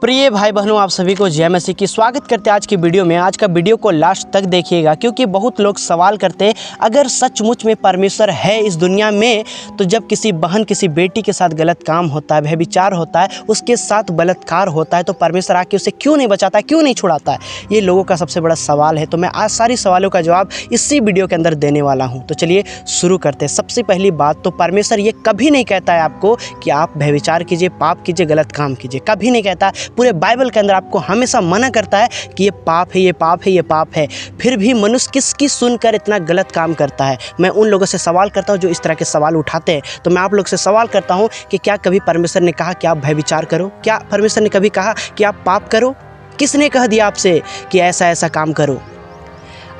प्रिय भाई बहनों, आप सभी को जय मसीह की स्वागत करते हैं आज की वीडियो में। आज का वीडियो को लास्ट तक देखिएगा क्योंकि बहुत लोग सवाल करते हैं अगर सचमुच में परमेश्वर है इस दुनिया में तो जब किसी बहन किसी बेटी के साथ गलत काम होता है, व्यभिचार होता है, उसके साथ बलात्कार होता है तो परमेश्वर आके उसे क्यों नहीं बचाता, क्यों नहीं छुड़ाता है? ये लोगों का सबसे बड़ा सवाल है। तो मैं आज सारी सवालों का जवाब इसी वीडियो के अंदर देने वाला हूँ। तो चलिए शुरू करते हैं। सबसे पहली बात तो परमेश्वर ये कभी नहीं कहता है आपको कि आप व्यभिचार कीजिए, पाप कीजिए, गलत काम कीजिए, कभी नहीं कहता। पूरे बाइबल के अंदर आपको हमेशा मना करता है कि ये पाप है, ये पाप है, ये पाप है। फिर भी मनुष्य किसकी सुनकर इतना गलत काम करता है? मैं उन लोगों से सवाल करता हूँ जो इस तरह के सवाल उठाते हैं। तो मैं आप लोग से सवाल करता हूँ कि क्या कभी परमेश्वर ने कहा कि आप व्यभिचार करो? क्या परमेश्वर ने कभी कहा कि आप पाप करो? किसने कह दिया आपसे कि ऐसा ऐसा काम करो?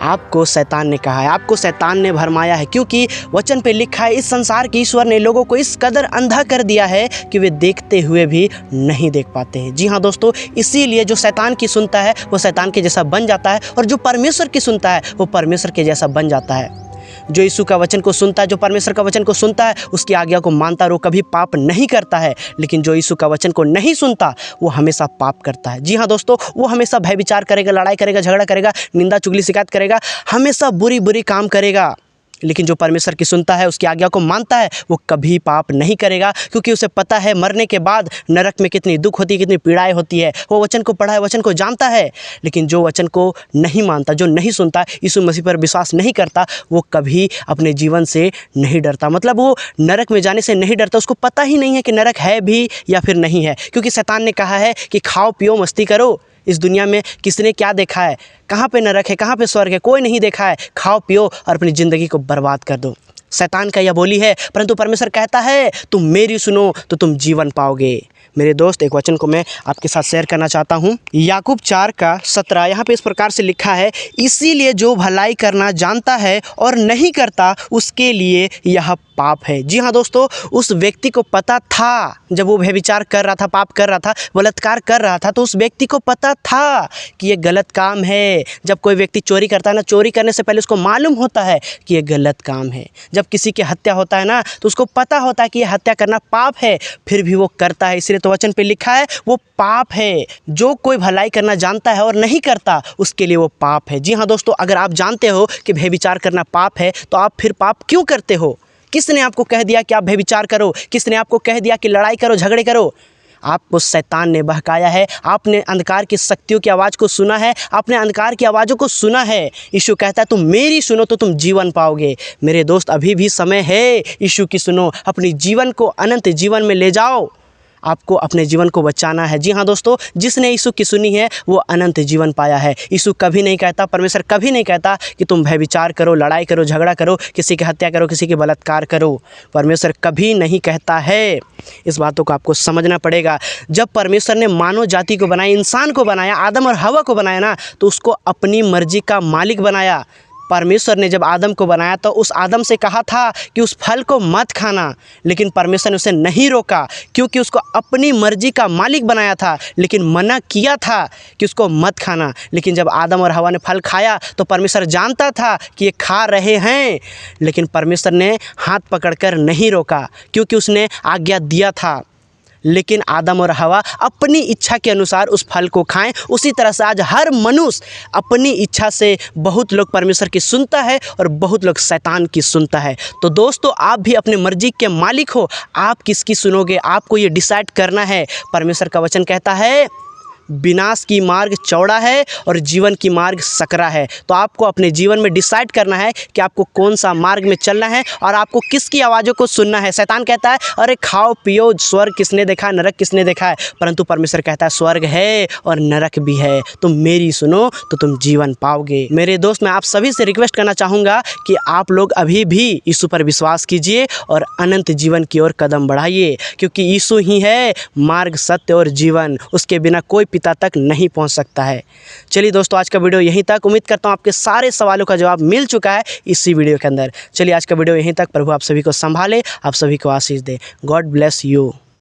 आपको शैतान ने कहा है, आपको शैतान ने भरमाया है, क्योंकि वचन पे लिखा है इस संसार के ईश्वर ने लोगों को इस कदर अंधा कर दिया है कि वे देखते हुए भी नहीं देख पाते हैं। जी हाँ दोस्तों, इसीलिए जो शैतान की सुनता है वो शैतान के जैसा बन जाता है और जो परमेश्वर की सुनता है वो परमेश्वर के जैसा बन जाता है। जो यीशु का वचन को सुनता है, जो परमेश्वर का वचन को सुनता है, उसकी आज्ञा को मानता है, वो कभी पाप नहीं करता है। लेकिन जो यीशु का वचन को नहीं सुनता वो हमेशा पाप करता है। जी हाँ दोस्तों, वो हमेशा व्यभिचार करेगा, लड़ाई करेगा, झगड़ा करेगा, निंदा चुगली शिकायत करेगा, हमेशा बुरी बुरी काम करेगा। लेकिन जो परमेश्वर की सुनता है, उसकी आज्ञा को मानता है, वो कभी पाप नहीं करेगा, क्योंकि उसे पता है मरने के बाद नरक में कितनी दुख होती है, कितनी पीड़ाएं होती है। वो वचन को पढ़ा है, वचन को जानता है। लेकिन जो वचन को नहीं मानता, जो नहीं सुनता, यीशु मसीह पर विश्वास नहीं करता, वो कभी अपने जीवन से नहीं डरता। मतलब वो नरक में जाने से नहीं डरता। उसको पता ही नहीं है कि नरक है भी या फिर नहीं है, क्योंकि शैतान ने कहा है कि खाओ पियो मस्ती करो। इस दुनिया में किसने क्या देखा है? कहाँ पे नरक है, कहाँ पे स्वर्ग है? कोई नहीं देखा है। खाओ पियो और अपनी ज़िंदगी को बर्बाद कर दो। शैतान का यह बोली है, परंतु परमेश्वर कहता है तुम मेरी सुनो तो तुम जीवन पाओगे। मेरे दोस्त, एक वचन को मैं आपके साथ शेयर करना चाहता हूँ। याकूब 4:17 यहाँ पे इस प्रकार से लिखा है, इसीलिए जो भलाई करना जानता है और नहीं करता उसके लिए यह पाप है। जी हाँ दोस्तों, उस व्यक्ति को पता था, जब वो व्यभिचार कर रहा था, पाप कर रहा था, बलात्कार कर रहा था, तो उस व्यक्ति को पता था कि ये गलत काम है। जब कोई व्यक्ति चोरी करता है ना, चोरी करने से पहले उसको मालूम होता है कि ये गलत काम है। जब किसी की हत्या होता है ना, तो उसको पता होता है कि ये हत्या करना पाप है, फिर भी वो करता है। इसलिए तो वचन पे लिखा है वो पाप है। जो कोई भलाई करना जानता है और नहीं करता उसके लिए वो पाप है। जी हाँ दोस्तों, अगर आप जानते हो कि व्यभिचार करना पाप है तो आप फिर पाप क्यों करते हो? किसने आपको कह दिया कि आप व्यभिचार करो? किसने आपको कह दिया कि लड़ाई करो, झगड़े करो? आपको शैतान ने बहकाया है। आपने अंधकार की शक्तियों की आवाज़ को सुना है, आपने अंधकार की आवाज़ों को सुना है। यीशु कहता है तुम मेरी सुनो तो तुम जीवन पाओगे। मेरे दोस्त, अभी भी समय है, यीशु की सुनो, अपनी जीवन को अनंत जीवन में ले जाओ। आपको अपने जीवन को बचाना है। जी हाँ दोस्तों, जिसने यीशु की सुनी है वो अनंत जीवन पाया है। यीशु कभी नहीं कहता, परमेश्वर कभी नहीं कहता कि तुम व्यभिचार करो, लड़ाई करो, झगड़ा करो, किसी की हत्या करो, किसी की बलात्कार करो। परमेश्वर कभी नहीं कहता है। इस बातों को आपको समझना पड़ेगा। जब परमेश्वर ने मानव जाति को बनाया, इंसान को बनाया, आदम और हवा को बनाया ना, तो उसको अपनी मर्जी का मालिक बनाया। परमेश्वर ने जब आदम को बनाया तो उस आदम से कहा था कि उस फल को मत खाना, लेकिन परमेश्वर ने उसे नहीं रोका, क्योंकि उसको अपनी मर्जी का मालिक बनाया था। लेकिन मना किया था कि उसको मत खाना। लेकिन जब आदम और हवा ने फल खाया तो परमेश्वर जानता था कि ये खा रहे हैं, लेकिन परमेश्वर ने हाथ पकड़कर नहीं रोका, क्योंकि उसने आज्ञा दिया था। लेकिन आदम और हवा अपनी इच्छा के अनुसार उस फल को खाएं। उसी तरह से आज हर मनुष्य अपनी इच्छा से, बहुत लोग परमेश्वर की सुनता है और बहुत लोग शैतान की सुनता है। तो दोस्तों, आप भी अपने मर्जी के मालिक हो। आप किसकी सुनोगे, आपको ये डिसाइड करना है। परमेश्वर का वचन कहता है विनाश की मार्ग चौड़ा है और जीवन की मार्ग सकरा है। तो आपको अपने जीवन में डिसाइड करना है कि आपको कौन सा मार्ग में चलना है और आपको किसकी आवाज़ों को सुनना है। शैतान कहता है अरे खाओ पियो, स्वर्ग किसने देखा है, नरक किसने देखा है? परंतु परमेश्वर कहता है स्वर्ग है और नरक भी है, तुम मेरी सुनो तो तुम जीवन पाओगे। मेरे दोस्त, मैं आप सभी से रिक्वेस्ट करना चाहूँगा कि आप लोग अभी भी यीशु पर विश्वास कीजिए और अनंत जीवन की ओर कदम बढ़ाइए, क्योंकि यीशु ही है मार्ग, सत्य और जीवन। उसके बिना कोई पिता तक नहीं पहुंच सकता है। चलिए दोस्तों, आज का वीडियो यहीं तक। उम्मीद करता हूं आपके सारे सवालों का जवाब मिल चुका है इसी वीडियो के अंदर। चलिए आज का वीडियो यहीं तक। प्रभु आप सभी को संभाले, आप सभी को आशीष दे। God bless you.